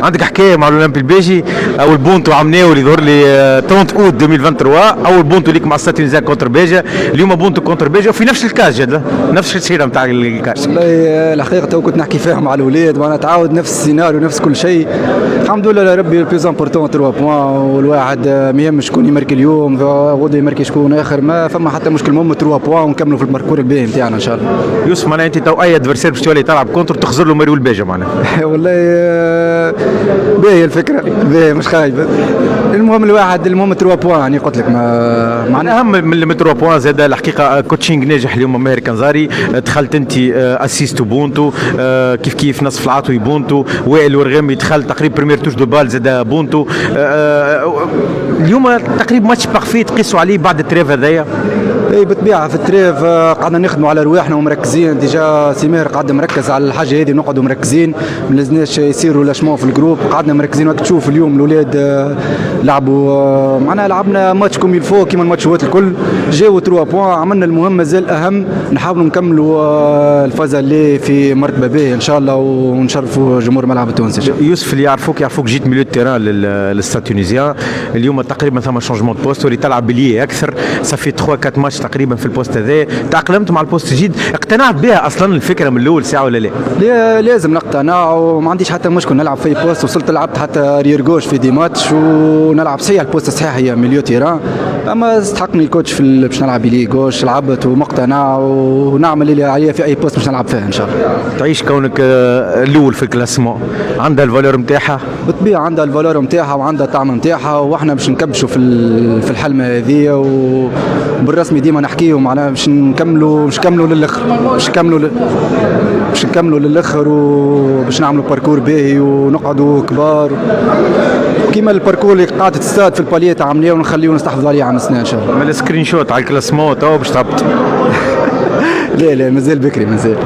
عندك حكايه مع الاولمبي البيجي؟ اول بونتو عملناه اللي ظهر لي 30 اوت 2023، اول بونتو ليك مع ستاد تونسيان كونتر بيجا، اليوم بونتو كونتر بيجا وفي نفس الكاس جد نفس السيره نتاع الكاس. والله الحقيقه تو كنت نحكي فيها مع الاولاد وانا تعاود نفس السيناريو نفس كل شيء. الحمد لله يا ربي البلوز امبورتون 3 بوان، والواحد ما يهمش شكون يماركي اليوم غدا يماركي شكون اخر، ما فما حتى مشكل. المهم 3 بوان ونكملوا في الباركور الباهي نتاعنا ان شاء الله. يوسف معناها انت تو اي ادفرسير باش تولي تلعب كونتر تخزر له مريول البيجا معناها. والله باهي الفكره باهي مش خايبه. المهم الواحد 3 بوان يعني قلت لك ما معناها اهم من 3 بوان. زاد الحقيقه كوتشينج ناجح اليوم ماهر كنزاري، دخلت انت اسيستو بونتو كيف نصف العطوي بونتو، وائل ورغامي دخل تقريبا بريمير توش دو بال زاد بونتو. اليوم تقريبا ماتش بارفي تقيسوا عليه بعد التريف هذايا. اي بالطبيعه في التريف قعدنا نخدموا على رواحنا ومركزين. ديجا سمير قعد مركز على الحاجه هذه، نقعدوا مركزين ما لازمناش يصيروا لاشمون في الجروب. قعدنا مركزين وقت تشوف اليوم الاولاد لعبوا معناها لعبنا ماتش كوم يلفو كيما الماتشات الكل، جاوا 3 بوان. عملنا المهم مازال اهم نحاولوا نكملوا الفازه اللي في مرتبه باهيه ان شاء الله ونشرفوا جمهور ملعب التونسي. يوسف اللي يعرفوك جيت ميليو تيران للستاد تونيزيان، اليوم تقريبا ثم شونجمون دو بوست، ولي تلعب بليه اكثر، صافي 3 4 ماتش تقريبا في البوست هذا. تاقلمت مع البوست الجديد، اقتنعت بها اصلا الفكره من الاول ساعه ولا لا؟ لازم نقتنع وما عنديش حتى مشكل نلعب في بوست. وصلت لعبت حتى رير جوش في دي ماتش ونلعب صحيح البوست صحيح هي ميليو تيران، اما استحقني الكوتش باش نلعب بليه جوش. لعبت ومقتنع ونعمل اللي عليا في اي بوست باش نلعب فيها ان شاء الله. تعيش كونك الاول في الكلاسمون، عندها الفالور نتاعها؟ بالطبيعه عندها الفالور نتاعها وعندها الطعم نتاعها، واحنا باش نكبشوا في الحلمه هذه وبالرسمي ديما نحكيهم معناها باش نكملوا للاخر، باش نكملوا للاخر وباش نعملوا باركور باهي ونقعدوا كبار كيما الباركور اللي قاعده تستاد في الباليات عاملاه ونخليه ونستحفظوا عليه عام السنه ان شاء الله. من السكرين شوت على الكلاسمون تو باش تهبط؟ لا مازال بكري مازال.